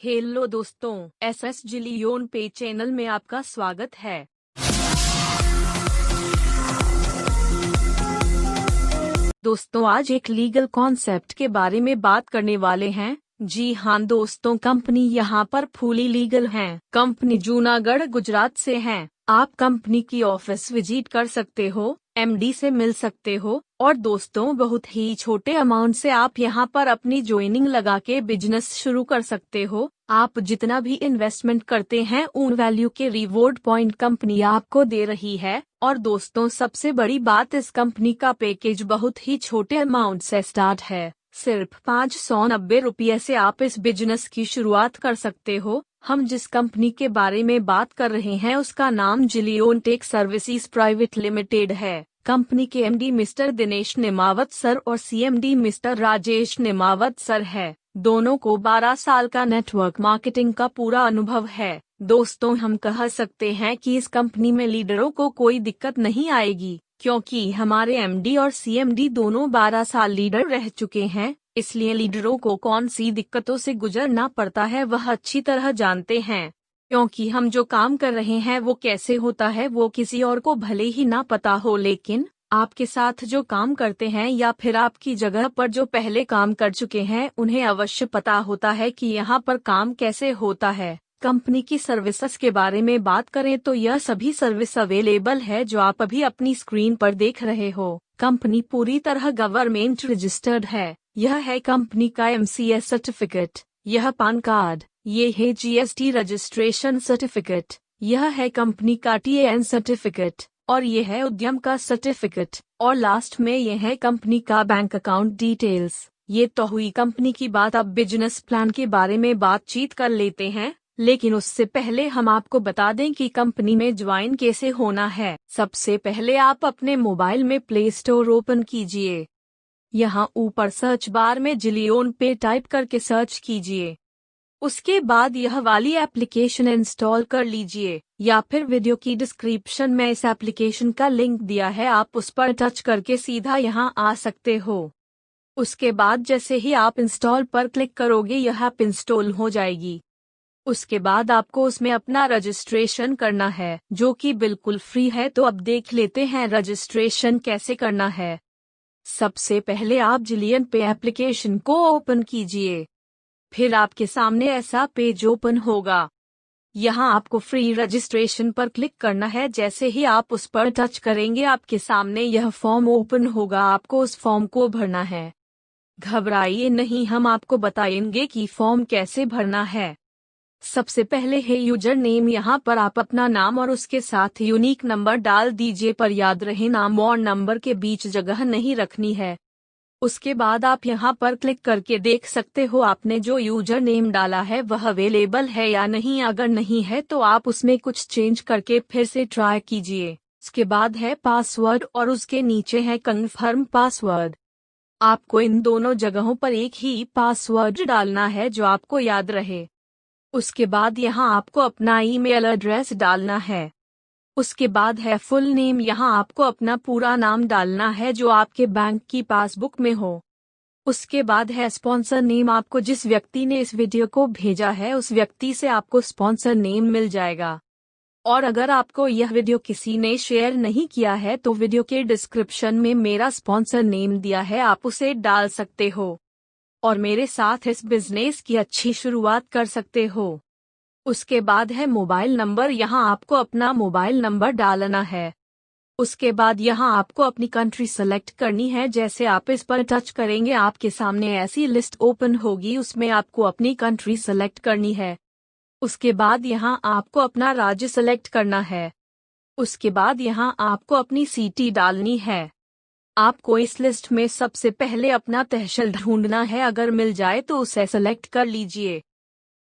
Hello दोस्तों, SS Jillian पे channel में आपका स्वागत है। दोस्तों, आज एक लीगल कॉन्सेप्ट के बारे में बात करने वाले हैं। जी हाँ दोस्तों, कंपनी यहाँ पर फुली लीगल है। कंपनी जूनागढ़ गुजरात से है। आप कंपनी की ऑफिस विजिट कर सकते हो, एमडी से मिल सकते हो और दोस्तों बहुत ही छोटे अमाउंट से आप यहाँ पर अपनी ज्वाइनिंग लगा के बिजनेस शुरू कर सकते हो। आप जितना भी इन्वेस्टमेंट करते हैं उन वैल्यू के रिवॉर्ड पॉइंट कंपनी आपको दे रही है। और दोस्तों सबसे बड़ी बात, इस कंपनी का पैकेज बहुत ही छोटे अमाउंट से स्टार्ट है। सिर्फ 590 रुपये से आप इस बिजनेस की शुरुआत कर सकते हो। हम जिस कंपनी के बारे में बात कर रहे हैं उसका नाम Zillion Tech Services Private Limited है। कंपनी के MD mister Dinesh Nemawat sir और CMD mister Rajesh Nemawat sir है। दोनों को 12 साल का नेटवर्क मार्केटिंग का पूरा अनुभव है। दोस्तों हम कह सकते हैं कि इस कंपनी में लीडरों को कोई दिक्कत नहीं आएगी, क्योंकि हमारे एमडी और सीएमडी दोनों 12 साल लीडर रह चुके हैं। इसलिए लीडरों को कौन सी दिक्कतों से गुजरना पड़ता है वह अच्छी तरह जानते हैं, क्योंकि हम जो काम कर रहे हैं वो कैसे होता है वो किसी और को भले ही ना पता हो, लेकिन आपके साथ जो काम करते हैं या फिर आपकी जगह पर जो पहले काम कर चुके हैं उन्हें अवश्य पता होता है कि यहाँ पर काम कैसे होता है। कंपनी की सर्विसेज के बारे में बात करें तो यह सभी सर्विस अवेलेबल है जो आप अभी अपनी स्क्रीन पर देख रहे हो। कंपनी पूरी तरह गवर्नमेंट रजिस्टर्ड है। यह है कंपनी का एमसीएस सर्टिफिकेट, यह पान कार्ड, ये है जीएसटी रजिस्ट्रेशन सर्टिफिकेट, यह है कंपनी का टीएएन सर्टिफिकेट और ये है उद्यम का सर्टिफिकेट और लास्ट में ये है कंपनी का बैंक अकाउंट डिटेल्स। ये तो हुई कंपनी की बात। अब बिजनेस प्लान के बारे में बातचीत कर लेते हैं, लेकिन उससे पहले हम आपको बता दें कि कंपनी में ज्वाइन कैसे होना है। सबसे पहले आप अपने मोबाइल में प्ले स्टोर ओपन कीजिए। यहाँ ऊपर सर्च बार में जिलियन पे टाइप करके सर्च कीजिए। उसके बाद यह वाली एप्लीकेशन इंस्टॉल कर लीजिए, या फिर वीडियो की डिस्क्रिप्शन में इस एप्लीकेशन का लिंक दिया है, आप उस पर टच करके सीधा यहाँ आ सकते हो। उसके बाद जैसे ही आप इंस्टॉल पर क्लिक करोगे यह ऐप इंस्टॉल हो जाएगी। उसके बाद आपको उसमें अपना रजिस्ट्रेशन करना है, जो कि बिल्कुल फ्री है। तो अब देख लेते हैं रजिस्ट्रेशन कैसे करना है। सबसे पहले आप जिलियन पे एप्लीकेशन को ओपन कीजिए। फिर आपके सामने ऐसा पेज ओपन होगा। यहाँ आपको फ्री रजिस्ट्रेशन पर क्लिक करना है। जैसे ही आप उस पर टच करेंगे आपके सामने यह फॉर्म ओपन होगा। आपको उस फॉर्म को भरना है। घबराइए नहीं, हम आपको बताएंगे कि फॉर्म कैसे भरना है। सबसे पहले है यूजर नेम। यहाँ पर आप अपना नाम और उसके साथ यूनिक नंबर डाल दीजिए, पर याद रहे नाम और नंबर के बीच जगह नहीं रखनी है। उसके बाद आप यहाँ पर क्लिक करके देख सकते हो आपने जो यूजर नेम डाला है वह अवेलेबल है या नहीं। अगर नहीं है तो आप उसमें कुछ चेंज करके फिर से ट्राई कीजिए। उसके बाद है पासवर्ड और उसके नीचे है कंफर्म पासवर्ड। आपको इन दोनों जगहों पर एक ही पासवर्ड डालना है जो आपको याद रहे। उसके बाद यहाँ आपको अपना ईमेल एड्रेस डालना है। उसके बाद है फुल नेम। यहाँ आपको अपना पूरा नाम डालना है जो आपके बैंक की पासबुक में हो। उसके बाद है स्पॉन्सर नेम। आपको जिस व्यक्ति ने इस वीडियो को भेजा है उस व्यक्ति से आपको स्पॉन्सर नेम मिल जाएगा। और अगर आपको यह वीडियो किसी ने शेयर नहीं किया है तो वीडियो के डिस्क्रिप्शन में मेरा स्पॉन्सर नेम दिया है, आप उसे डाल सकते हो और मेरे साथ इस बिजनेस की अच्छी शुरुआत कर सकते हो। उसके बाद है मोबाइल नंबर। यहाँ आपको अपना मोबाइल नंबर डालना है। उसके बाद यहाँ आपको अपनी कंट्री सेलेक्ट करनी है। जैसे आप इस पर टच करेंगे आपके सामने ऐसी लिस्ट ओपन होगी, उसमें आपको अपनी कंट्री सेलेक्ट करनी है। उसके बाद यहाँ आपको अपना राज्य सेलेक्ट करना है। उसके बाद यहाँ आपको अपनी सिटी डालनी है। आपको इस लिस्ट में सबसे पहले अपना तहसील ढूंढना है। अगर मिल जाए तो उसे सेलेक्ट कर लीजिए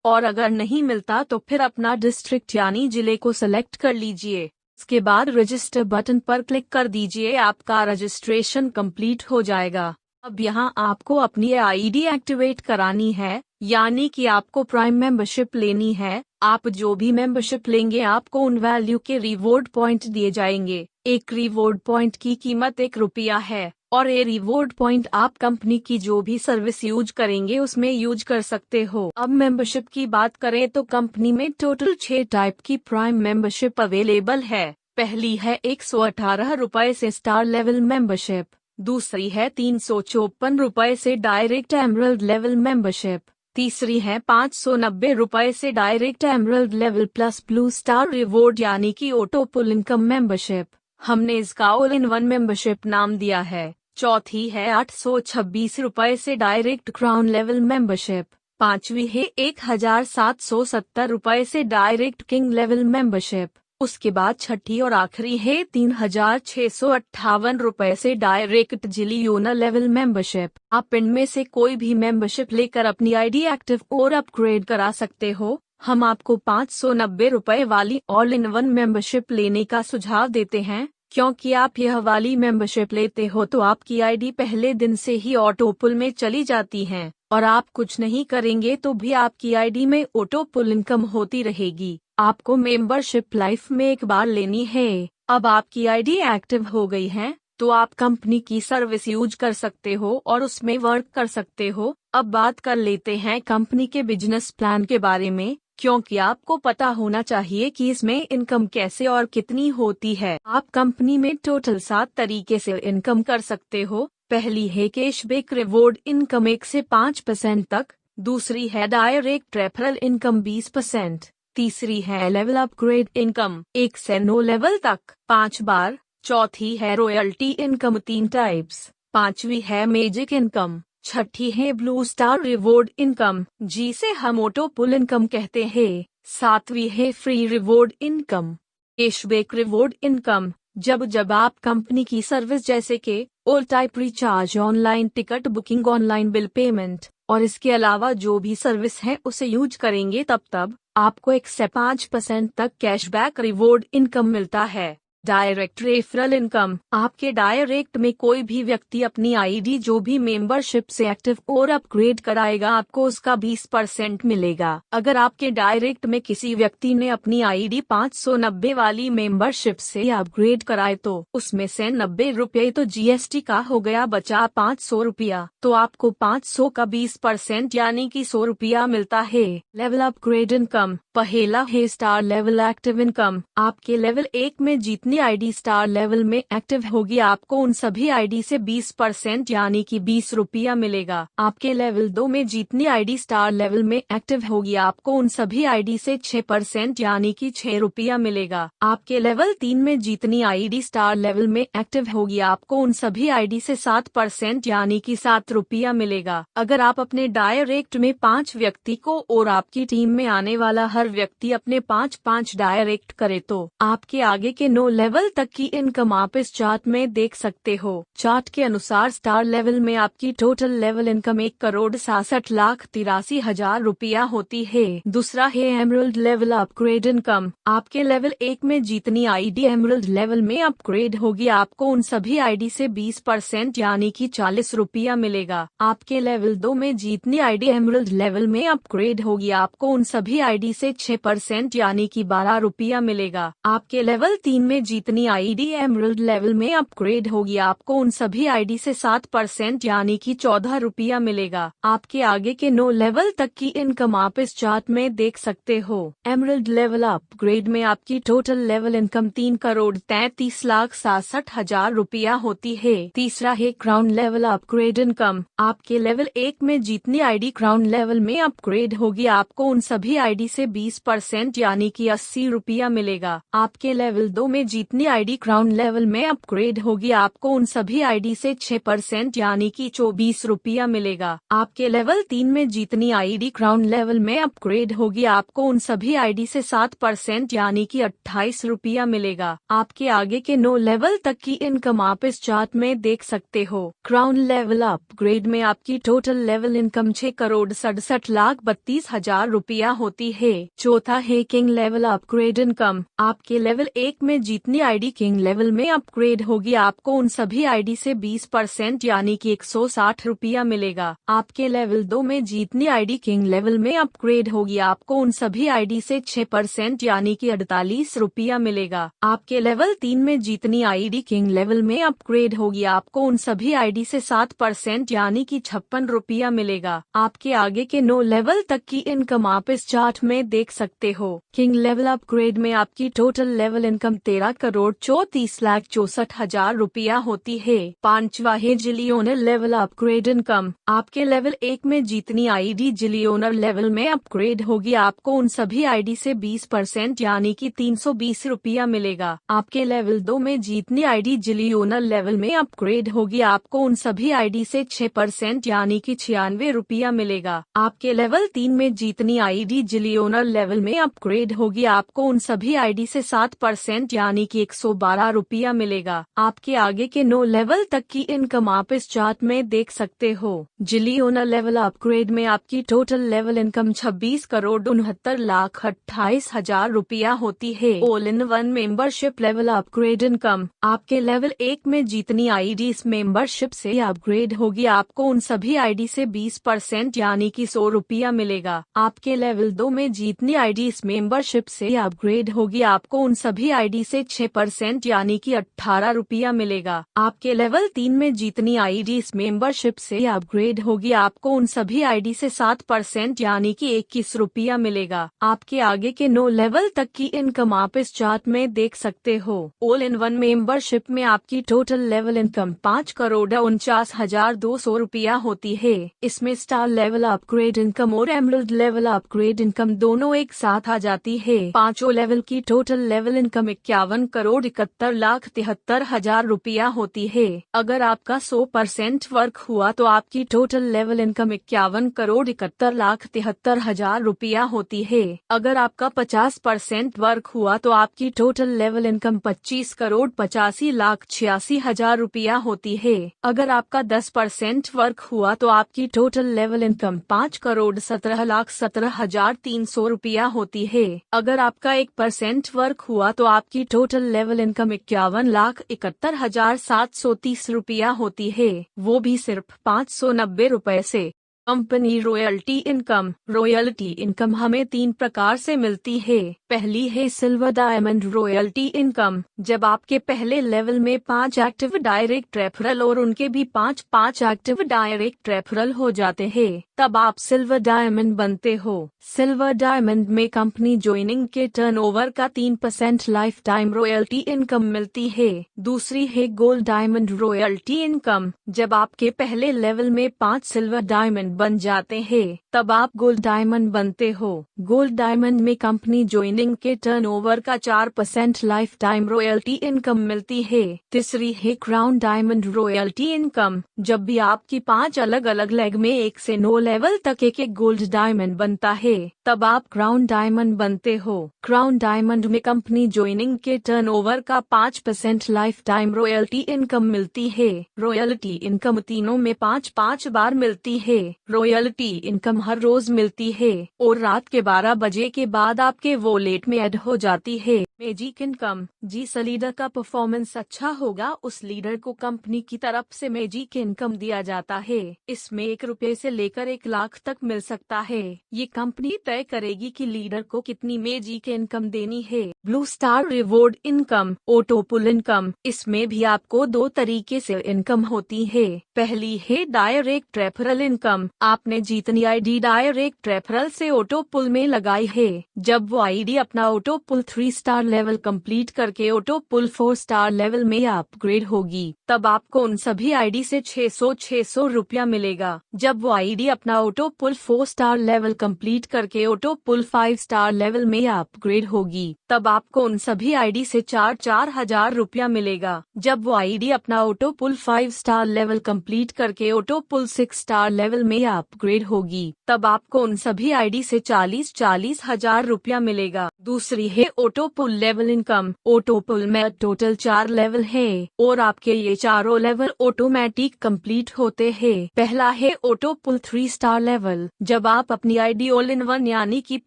और अगर नहीं मिलता तो फिर अपना डिस्ट्रिक्ट यानी जिले को सेलेक्ट कर लीजिए। इसके बाद रजिस्टर बटन पर क्लिक कर दीजिए। आपका रजिस्ट्रेशन कंप्लीट हो जाएगा। अब यहाँ आपको अपनी आईडी एक्टिवेट करानी है, यानी कि आपको प्राइम मेंबरशिप लेनी है। आप जो भी मेंबरशिप लेंगे आपको उन वैल्यू के रिवॉर्ड पॉइंट दिए जाएंगे। एक रिवॉर्ड पॉइंट की कीमत 1 रुपया है और ये रिवॉर्ड पॉइंट आप कंपनी की जो भी सर्विस यूज करेंगे उसमें यूज कर सकते हो। अब मेंबरशिप की बात करें तो कंपनी में टोटल 6 टाइप की प्राइम मेंबरशिप अवेलेबल है। पहली है 118 रुपए से स्टार लेवल मेंबरशिप, दूसरी है 354 रुपए से डायरेक्ट एमरल्ड लेवल मेंबरशिप, तीसरी है 590 रुपए से direct emerald level plus blue star reward यानी कि ऑटो पुल इनकम मेंबरशिप, हमने इसका ऑल इन वन मेंबरशिप नाम दिया है। चौथी है 826 रुपए से डायरेक्ट क्राउन लेवल मेंबरशिप, पांचवी है 1770 रुपए से डायरेक्ट किंग लेवल मेंबरशिप, उसके बाद छठी और आखिरी है 3658 रुपए से डायरेक्ट जिलियोना लेवल मेंबरशिप। आप इनमें से कोई भी मेंबरशिप लेकर अपनी आईडी एक्टिव और अपग्रेड करा सकते हो। हम आपको 590 रुपए वाली ऑल इन वन मेंबरशिप लेने का सुझाव देते हैं, क्योंकि आप यह वाली मेंबरशिप लेते हो तो आपकी आईडी पहले दिन से ही ऑटो पुल में चली जाती है और आप कुछ नहीं करेंगे तो भी आपकी आईडी में ऑटो पुल इनकम होती रहेगी। आपको मेंबरशिप लाइफ में एक बार लेनी है। अब आपकी आईडी एक्टिव हो गई है तो आप कंपनी की सर्विस यूज कर सकते हो और उसमें वर्क कर सकते हो। अब बात कर लेते हैं कंपनी के बिजनेस प्लान के बारे में, क्योंकि आपको पता होना चाहिए कि इसमें इनकम कैसे और कितनी होती है। आप कंपनी में टोटल 7 तरीके से इनकम कर सकते हो। पहली है कैशबैक रिवॉर्ड इनकम 1 से 5% तक, दूसरी है डायरेक्ट रेफरल इनकम 20%, तीसरी है लेवल अपग्रेड इनकम 1 से 9 लेवल तक 5 बार, चौथी है रॉयल्टी इनकम 3 टाइप्स, पांचवी है मैजिक इनकम, छठी है ब्लू स्टार रिवॉर्ड इनकम जिसे हम ऑटो पुल इनकम कहते हैं, सातवीं है free reward income. Cashback reward income जब आप कंपनी की सर्विस जैसे कि all type recharge, online ticket booking, online bill payment और इसके अलावा जो भी सर्विस है उसे यूज करेंगे तब आपको 1 से 5% तक कैशबैक रिवॉर्ड इनकम मिलता है। डायरेक्ट रेफरल इनकम, आपके डायरेक्ट में कोई भी व्यक्ति अपनी आईडी जो भी मेंबरशिप से एक्टिव और अपग्रेड कराएगा आपको उसका 20% मिलेगा। अगर आपके डायरेक्ट में किसी व्यक्ति ने अपनी आईडी 590 वाली मेंबरशिप से अपग्रेड कराए तो उसमें से 90 रुपये तो जीएसटी का हो गया, बचा 500 रुपया, तो आपको 500 का 20% यानी कि 100 रुपया मिलता है। लेवल अपग्रेड इनकम, पहला है स्टार लेवल एक्टिव इनकम, आपके लेवल 1 में जितनी आईडी स्टार लेवल में एक्टिव होगी आपको उन सभी आईडी से 20% यानी कि 20 रुपया मिलेगा। आपके लेवल 2 में जितनी आईडी स्टार लेवल में एक्टिव होगी आपको उन सभी आईडी से 6% यानी कि 6 रुपया मिलेगा। आपके लेवल 3 में जितनी आईडी स्टार लेवल में एक्टिव होगी आपको उन सभी आईडी से 7% यानी कि 7 रुपया मिलेगा। अगर आप अपने डायरेक्ट में 5 व्यक्ति को और आपकी टीम में आने वाला हर व्यक्ति अपने 5-5 डायरेक्ट करे तो आपके आगे के 9 लेवल तक की इनकम आप इस चार्ट में देख सकते हो। चार्ट के अनुसार स्टार लेवल में आपकी टोटल लेवल इनकम 1,66,83,000 रुपया होती है। दूसरा है एमरल्ड लेवल अपग्रेड इनकम, आपके लेवल 1 में जितनी आईडी एमरल्ड लेवल में अपग्रेड होगी आपको उन सभी आईडी से 20% यानी कि 40 रुपया मिलेगा। आपके लेवल 2 में जितनी आईडी एमरल्ड लेवल में अपग्रेड होगी आपको उन सभी आईडी से 6% यानी कि 12 रुपया मिलेगा। आपके लेवल 3 में जितनी आईडी एमरल्ड लेवल में अपग्रेड होगी आपको उन सभी आईडी से 7% यानी कि 14 रुपया मिलेगा। आपके आगे के 9 लेवल तक की इनकम आप इस चार्ट में देख सकते हो। एमरल्ड लेवल अपग्रेड में आपकी टोटल लेवल इनकम 3,33,67,000 रुपया होती है। तीसरा है क्राउन लेवल अपग्रेड इनकम, आपके लेवल 1 में जितनी आईडी क्राउन लेवल में अपग्रेड होगी आपको उन सभी आईडी से 20% यानी कि 80 रुपया मिलेगा। आपके लेवल 2 में जितनी आईडी क्राउन लेवल में अपग्रेड होगी आपको उन सभी आईडी से 6% यानी कि 24 रुपया मिलेगा। आपके लेवल 3 में जितनी आईडी क्राउन लेवल में अपग्रेड होगी आपको उन सभी आईडी से 7% यानी कि 28 रुपया मिलेगा। आपके आगे के 9 लेवल तक की इनकम आप इस चार्ट में देख सकते हो। क्राउन लेवल अपग्रेड में आपकी टोटल लेवल इनकम 6,67,32,000 रुपया होती है। चौथा है किंग लेवल अपग्रेड इनकम, आपके लेवल 1 में जितनी जीतनी आईडी किंग लेवल में अपग्रेड होगी आपको उन सभी आईडी से 20% यानी कि 160 रुपया मिलेगा। आपके लेवल 2 में जीतनी आईडी किंग लेवल में अपग्रेड होगी आपको उन सभी आईडी से 6% यानी कि 48 रुपया मिलेगा। आपके लेवल 3 में जीतनी आईडी किंग लेवल में अपग्रेड होगी आपको उन सभी आईडी से 7% यानी कि 56 रुपया मिलेगा। आपके आगे के 9 लेवल तक की इनकम आप इस चार्ट में देख सकते हो। किंग लेवल अपग्रेड में आपकी टोटल लेवल इनकम 13,34,64,000 रुपया होती है। 5वां है जिलियनर लेवल अपग्रेड इनकम। आपके लेवल 1 में जीतनी आईडी जिलियनर लेवल में अपग्रेड होगी आपको उन सभी आईडी से 20% यानी कि 320 रुपया मिलेगा। आपके लेवल 2 में जीतनी आईडी जिलियनर लेवल में अपग्रेड होगी आपको उन सभी आईडी से 6% यानी कि 96 रुपया मिलेगा। आपके लेवल 3 में जीतनी आईडी जिलियनर लेवल में अपग्रेड होगी आपको उन सभी आईडी से 7% यानी कि 112 रुपया मिलेगा। आपके आगे के 9 लेवल तक की इनकम आप इस चार्ट में देख सकते हो। जिलियनर लेवल अपग्रेड में आपकी टोटल लेवल इनकम 26,69,28,000 रुपया होती है। All in one membership level upgrade income. आपके लेवल 1 में जीतनी आईडी इस मेंबरशिप से अपग्रेड होगी आपको उन सभी आईडी से 20% यानी कि 100 रुपया मिलेगा। आपके लेवल 2 में जीतनी आईडी इस मेंबरशिप से अपग्रेड होगी आपको उन सभी आईडी से 6% यानी कि 18 रुपया मिलेगा। आपके लेवल 3 में जीतनी आईडी इस मेंबरशिप से अपग्रेड होगी आपको उन सभी आईडी से 7% यानी कि 21 रुपया मिलेगा। आपके आगे के 9 लेवल तक की इनकम आप इस चार्ट में देख सकते हो। ऑल इन वन मेंबरशिप में आपकी टोटल लेवल इनकम 5,49,200 रुपया होती है। इसमें स्टार लेवल अपग्रेड इनकम और एमरल्ड लेवल अपग्रेड इनकम दोनों एक साथ आ जाती है। पांचों लेवल की टोटल लेवल इनकम 51,71,73,000 रुपया होती है। अगर आपका 100% वर्क हुआ तो आपकी टोटल लेवल इनकम 51,71,73,000 रुपया होती है। अगर आपका 50% वर्क हुआ तो आपकी टोटल लेवल इनकम 25,85,86,000 रुपया होती है। अगर आपका 10% वर्क हुआ तो आपकी टोटल लेवल इनकम 5,17,17,300 रुपया होती है। अगर आपका 1% वर्क हुआ तो आपकी टोटल लेवल इनकम 51,71,730 रुपया होती है, वो भी सिर्फ 590 रुपए से। Company royalty income. Royalty income हमें 3 प्रकार से मिलती है। पहली है सिल्वर डायमंड रॉयल्टी इनकम। जब आपके पहले लेवल में 5 एक्टिव डायरेक्ट रेफरल और उनके भी 5 एक्टिव डायरेक्ट रेफरल हो जाते हैं, तब आप सिल्वर डायमंड बनते हो। सिल्वर डायमंड में कंपनी ज्वाइनिंग के टर्नओवर का 3% लाइफ टाइम रॉयल्टी इनकम मिलती है। दूसरी है गोल्ड डायमंड रॉयल्टी इनकम। जब आपके पहले लेवल में 5 सिल्वर डायमंड बन जाते हैं, तब आप गोल्ड डायमंड बनते हो। गोल्ड डायमंड में कंपनी ज्वाइनिंग के टर्नओवर का 4% लाइफ टाइम रॉयल्टी इनकम मिलती है। तीसरी है क्राउन डायमंड रॉयल्टी इनकम। जब भी आपकी 5 अलग अलग लेग में 1 से 9 लेवल तक एक गोल्ड डायमंड बनता है, तब आप क्राउन डायमंड बनते हो। क्राउन डायमंड में कंपनी ज्वाइनिंग के टर्नओवर का 5% लाइफ टाइम रॉयल्टी इनकम मिलती है। रॉयल्टी इनकम तीनों में 5 बार मिलती है। रॉयल्टी इनकम हर रोज मिलती है और रात के 12 बजे के बाद आपके वॉलेट में ऐड हो जाती है। Magic income. जिस लीडर का परफॉर्मेंस अच्छा होगा उस लीडर को कंपनी की तरफ से मैजिक इनकम दिया जाता है। इसमें 1 रुपए से लेकर 1 लाख तक मिल सकता है। ये कंपनी तय करेगी कि लीडर को कितनी मैजिक इनकम देनी है। Blue star reward income. Auto pull income. इसमें भी आपको 2 तरीके से इनकम होती है। पहली है डायरेक्ट रेफरल इनकम। आपने जितनी आईडी डायरेक्ट रेफरल से ऑटो पुल में लगाई है, जब वो आईडी अपना ऑटो पुल 3 स्टार लेवल कंप्लीट करके ऑटो पुल 4 स्टार लेवल में अपग्रेड होगी, तब आपको उन सभी आईडी से 600 रुपया मिलेगा। जब वो आईडी अपना ऑटो पुल 4 स्टार लेवल कंप्लीट करके ऑटो पुल 5 स्टार लेवल में अपग्रेड होगी, तब आपको उन सभी आईडी से 4,000 रुपया मिलेगा। जब वो आईडी अपना ऑटो पुल 5 स्टार लेवल कंप्लीट करके ऑटो पुल 6 स्टार लेवल में अपग्रेड होगी, तब आपको उन सभी आईडी से 40 हजार रुपया मिलेगा। दूसरी है ऑटो पुल लेवल इनकम। ऑटो पुल में टोटल 4 लेवल है और आपके ये चारों लेवल ऑटोमेटिक कंप्लीट होते हैं। पहला है ऑटो पुल 3 स्टार लेवल। जब आप अपनी आईडी ऑल इन वन यानी कि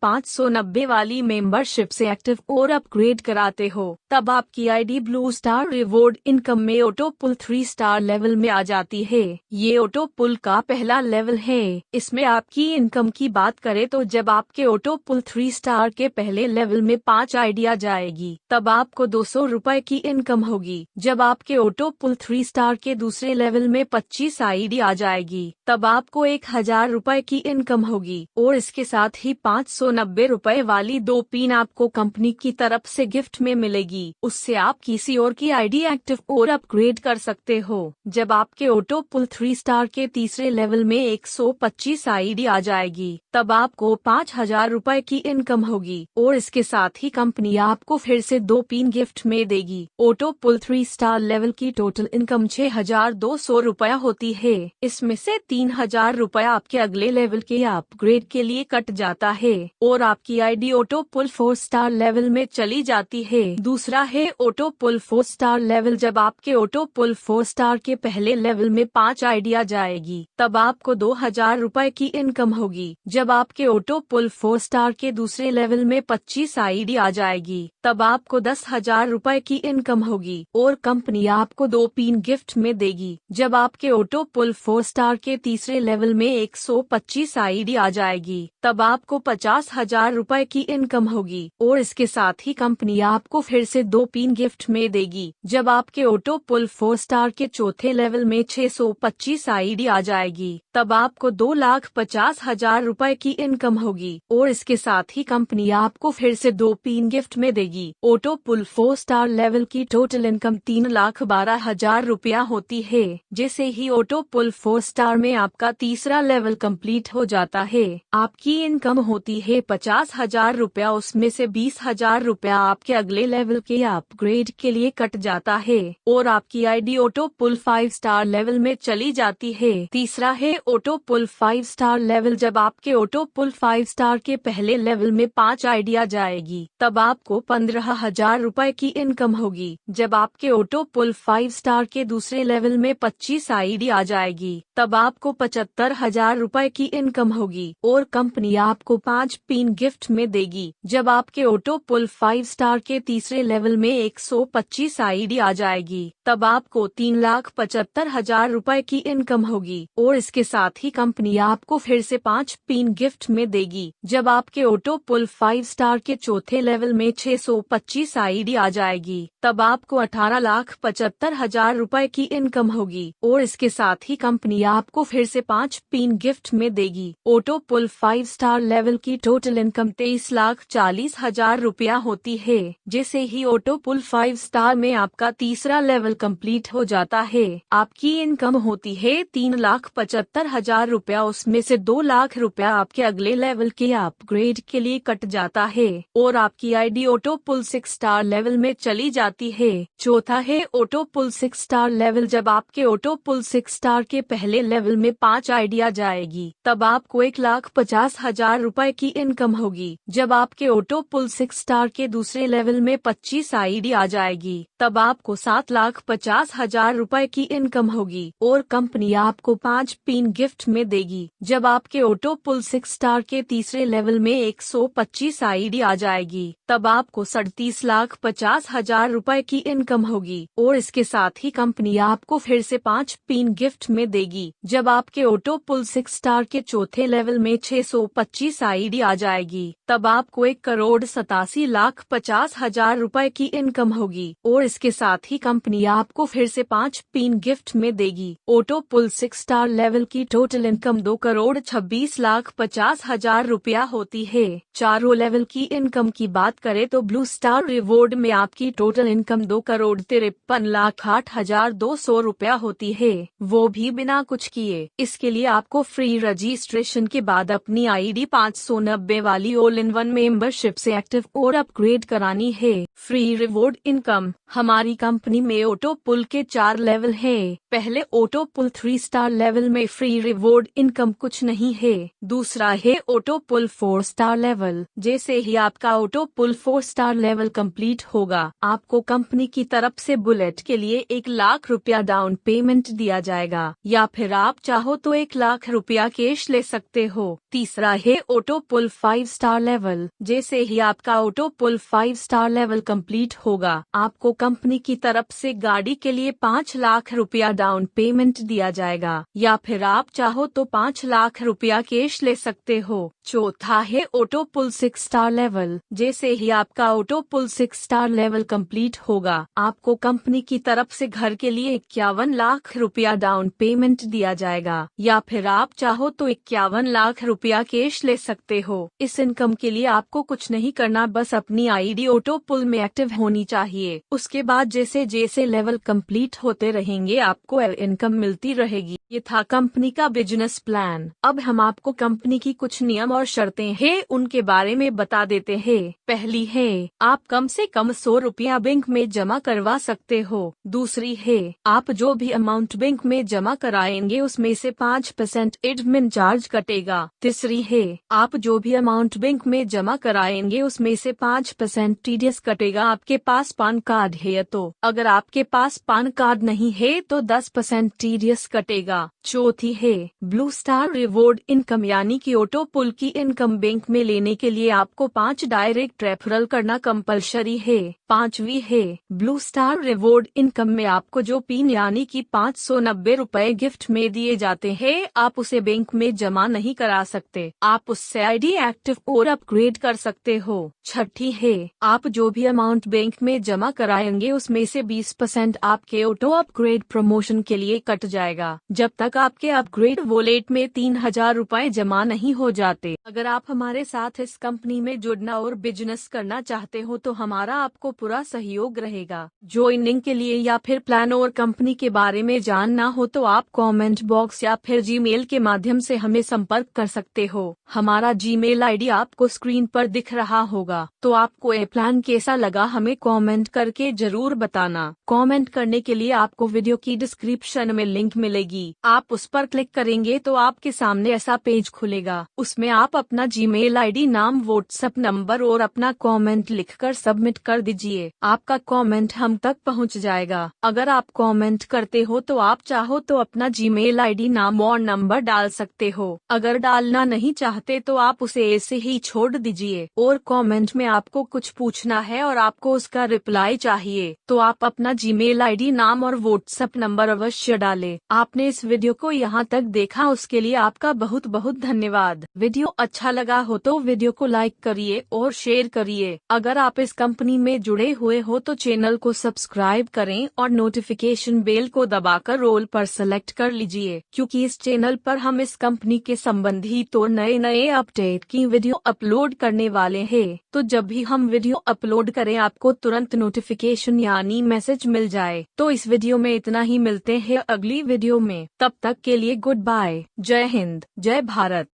590 वाली मेंबरशिप से एक्टिव और अपग्रेड कराते हो, तब आपकी ID blue star reward income में ऑटो पुल 3 स्टार लेवल में आ जाती है। ये ऑटो पुल का पहला लेवल है। इसमें आपकी इनकम की बात करें तो जब आपके ऑटो पुल 3 स्टार के पहले लेवल में 5 आईडी आ जाएगी, तब आपको 200 रुपए की इनकम होगी। जब आपके ऑटो पुल 3 स्टार के दूसरे लेवल में 25 आईडी आ जाएगी, तब आपको 1000 रुपए की इनकम होगी और इसके साथ ही 590 रुपए वाली 2 पिन आपको कंपनी की तरफ से गिफ्ट में मिलेगी। उससे आप किसी और की आईडी एक्टिव और अपग्रेड कर सकते हो। जब आपके ऑटो पुल 3 स्टार के तीसरे लेवल में 125 आईडी आ जाएगी, तब आपको 5000 रुपए की इनकम होगी और इसके साथ ही कंपनी आपको फिर से 2 पिन गिफ्ट में देगी। ऑटो पुल 3 स्टार लेवल की टोटल इनकम 6200 रुपया होती है। इसमें से 3000 रुपया आपके अगले लेवल के अपग्रेड के लिए कट जाता है और आपकी आईडी ऑटो पुल 4 स्टार लेवल में चली जाती है। दूसरा है ऑटो पुल 4 स्टार लेवल। जब आपके ऑटो पुल 4 स्टार के पहले लेवल में 5 आईडी आ जाएगी, तब आपको 2000 रुपए की इनकम होगी। जब आपके ऑटो पुल 4 स्टार के दूसरे लेवल में 25 आईडी आ जाएगी, तब आपको 10,000 रुपए की इनकम होगी और कंपनी आपको 2 पिन गिफ्ट में देगी। जब आपके ऑटो पुल 4 स्टार के तीसरे लेवल में 125 आईडी आ जाएगी, तब आपको 50,000 रुपए की इनकम होगी और इसके साथ ही कंपनी आपको फिर से 2 पिन गिफ्ट में देगी। जब आपके ऑटो पुल 4 स्टार के चौथे लेवल में 625 आईडी आ जाएगी, तब आपको 2,50,000 रुपए की इनकम होगी और इसके साथ ही कंपनी आपको फिर से 2 पिन गिफ्ट में देगी। ऑटो पुल 4 स्टार लेवल की टोटल इनकम 3,12,000 रुपया होती है। जैसे ही ऑटो पुल 4 स्टार में आपका तीसरा लेवल कंप्लीट हो जाता है, आपकी इनकम होती है 50,000 रुपया। उसमें से 20,000 रुपया आपके अगले लेवल के अपग्रेड के लिए कट जाता है और आपकी आईडी ऑटो पुल 5 स्टार लेवल में चली जाती है। तीसरा है ऑटो पुल 5 स्टार लेवल। जब आपके ऑटो पुल 5 स्टार के पहले लेवल में 5 आईडी आ जाएगी, तब आपको 15,000 रुपए की इनकम होगी। जब आपके ऑटो पुल 5 स्टार के दूसरे लेवल में 25 आईडी आ जाएगी, तब आपको 75,000 रुपए की इनकम होगी और कंपनी आपको 5 पिन गिफ्ट में देगी। जब आपके ऑटो पुल 5 स्टार के तीसरे लेवल में 125 आईडी आ जाएगी, तब आपको 3,75,000 रुपए की इनकम होगी और इसके साथ ही कंपनी आपको फिर से 5 पिन गिफ्ट में देगी। जब आपके ऑटो पुल 5 स्टार के चौथे लेवल में 625 आईडी आ जाएगी, तब आपको 18,75,000 रुपए की इनकम होगी और इसके साथ ही कंपनी आपको फिर से 5 पिन गिफ्ट में देगी। ऑटो पुल 5 स्टार लेवल की टोटल इनकम 23,40,000 रुपया होती है। जैसे ही ऑटो पुल 5 स्टार में आपका तीसरा लेवल कंप्लीट हो जाता है, आपकी इनकम होती है 3,75,000 रुपया। उसमें से 2 लाख रुपया आपके अगले लेवल के अपग्रेड के लिए कट जाता है और आपकी आईडी ऑटो पुल 6 स्टार लेवल में चली जाती है। चौथा है ऑटो पुल 6 स्टार लेवल। जब आपके ऑटो पुल 6 स्टार के पहले लेवल में 5 आईडी आ जाएगी, तब आपको 1,50,000 रुपए की इनकम होगी। जब आपके ऑटो पुल 6 स्टार के दूसरे लेवल में 25 आईडी आ जाएगी, तब आपको 7,50,000 रुपए की इनकम होगी और कंपनी आपको 5 पिन गिफ्ट में देगी। जब आपके ऑटो पुल 6 स्टार के तीसरे लेवल में 125 आईडी आ जाएगी, तब आपको 37,50,000 रुपए की इनकम होगी और इसके साथ ही कंपनी आपको फिर से 5 पिन गिफ्ट में देगी। जब आपके ऑटो पुल 6 स्टार के चौथे लेवल में 625 आईडी आ जाएगी, तब आपको 1,87,50,000 रुपए की इनकम होगी और इसके साथ ही कंपनी आपको फिर से 5 पिन गिफ्ट में देगी। ऑटो पुल 6 स्टार लेवल की टोटल इनकम 2,26,50,000 रुपया होती है। चारों लेवल की इनकम की बात करें तो ब्लू स्टार रिवॉर्ड में आपकी टोटल इनकम 2,53,08,200 रुपया होती है, वो भी बिना कुछ किए। इसके लिए आपको फ्री रजिस्ट्रेशन के बाद अपनी आईडी 590 वाली ऑल इन वन मेंबरशिप से एक्टिव और अपग्रेड करानी है। Free reward income. हमारी कंपनी में ऑटो पुल के 4 लेवल है। पहले ऑटो पुल 3 स्टार लेवल में फ्री रिवॉर्ड इनकम कुछ नहीं नहीं है। दूसरा है ऑटो पुल 4 स्टार लेवल। जैसे ही आपका ऑटो पुल 4 स्टार लेवल कंप्लीट होगा, आपको कंपनी की तरफ से बुलेट के लिए 1 लाख रुपया डाउन पेमेंट दिया जाएगा, या फिर आप चाहो तो 1 लाख रुपया कैश ले सकते हो। तीसरा है ऑटो पुल 5 स्टार लेवल। जैसे ही आपका ऑटो पुल 5 स्टार लेवल कंप्लीट होगा, आपको कंपनी की तरफ से गाड़ी के लिए 5 लाख रुपया डाउन पेमेंट दिया जाएगा, या फिर आप चाहो तो 5 लाख रुपया कैश ले सकते हो। चौथा है ऑटो पुल 6 स्टार लेवल। जैसे ही आपका ऑटो पुल 6 स्टार लेवल कंप्लीट होगा, आपको कंपनी की तरफ से घर के लिए 51 लाख रुपया डाउन पेमेंट दिया जाएगा, या फिर आप चाहो तो 51 लाख रुपया कैश ले सकते हो। इस इनकम के लिए आपको कुछ नहीं करना, बस अपनी आईडी ऑटो पुल में एक्टिव होनी चाहिए। उसके बाद जैसे जैसे लेवल कंप्लीट होते रहेंगे, आपको इनकम मिलती रहेगी। ये था कंपनी का बिजनेस प्लान। अब हम आपको कंपनी की कुछ नियम और शर्तें हैं उनके बारे में बता देते हैं। पहली है, आप कम से कम 100 रुपया बैंक में जमा करवा सकते हो। दूसरी है, आप जो भी अमाउंट बैंक में जमा कराएंगे उसमें से 5% एडमिन चार्ज कटेगा। तीसरी है, आप जो भी अमाउंट बैंक में जमा कराएंगे उसमें से 5% टीडीएस कटेगा। आपके पास पैन कार्ड है तो, अगर आपके पास पैन कार्ड नहीं है तो 10% टीडीएस कटेगा। चौथी है, ब्लू स्टार रिवॉर्ड इनकम, यानी कि ऑटो पुल की इनकम बैंक में लेने के लिए आपको 5 डायरेक्ट रेफरल करना कंपलसरी है। पांचवी है, ब्लू स्टार रिवॉर्ड इनकम में आपको जो पिन यानी कि 590 रुपए गिफ्ट में दिए जाते हैं, आप उसे बैंक में जमा नहीं करा सकते। आप उससे आईडी एक्टिव और अपग्रेड कर सकते हो। छठी है, आप जो भी अमाउंट बैंक में जमा कराएंगे उसमें से 20% आपके ऑटो अपग्रेड प्रमोशन के लिए कट जाएगा, जब तक आपके अपग्रेड वॉलेट में 3000 रुपए जमा नहीं हो जाते। अगर आप हमारे साथ इस कंपनी में जुड़ना और बिजनेस करना चाहते हो तो हमारा आपको पूरा सहयोग रहेगा। ज्वाइनिंग के लिए या फिर प्लान और कंपनी के बारे में जानना हो तो आप कमेंट बॉक्स या फिर जीमेल के माध्यम से हमें संपर्क कर सकते हो। हमारा जीमेल आईडी आपको स्क्रीन पर दिख रहा होगा। तो आपको ये प्लान कैसा लगा हमें कमेंट करके जरूर बताना। कमेंट करने के लिए आपको वीडियो की डिस्क्रिप्शन में लिंक मिलेगी, आप उस पर क्लिक करेंगे तो आपके सामने ऐसा पेज खुलेगा। उसमें आप अपना जीमेल आईडी, नाम, व्हाट्सएप नंबर और अपना कमेंट लिखकर सबमिट कर दीजिए। आपका कमेंट हम तक पहुंच जाएगा। अगर आप कमेंट करते हो तो आप चाहो तो अपना जीमेल आईडी, नाम और नंबर डाल सकते हो। अगर डालना नहीं चाहते तो आप उसे ऐसे ही छोड़ दीजिए। और कमेंट में आपको कुछ पूछना है और आपको उसका रिप्लाई चाहिए तो आप अपना जीमेल आईडी, नाम और व्हाट्सएप नंबर अवश्य डालें। आपने इस वीडियो को यहाँ तक देखा उसके लिए आपका बहुत बहुत धन्यवाद। वीडियो अच्छा लगा हो तो वीडियो को लाइक करिए और शेयर करिए। अगर आप इस कंपनी में जुड़े हुए हो तो चैनल को सब्सक्राइब करें और नोटिफिकेशन बेल को दबाकर रोल पर सेलेक्ट कर लीजिए, क्योंकि इस चैनल पर हम इस कंपनी के संबंधित और नए नए अपडेट की वीडियो अपलोड करने वाले हैं। तो जब भी हम वीडियो अपलोड करें आपको तुरंत नोटिफिकेशन यानी मैसेज मिल जाए। तो इस वीडियो में इतना ही, मिलते हैं अगली वीडियो में। तब तक के लिए गुड बाय। जय हिंद, जय भारत।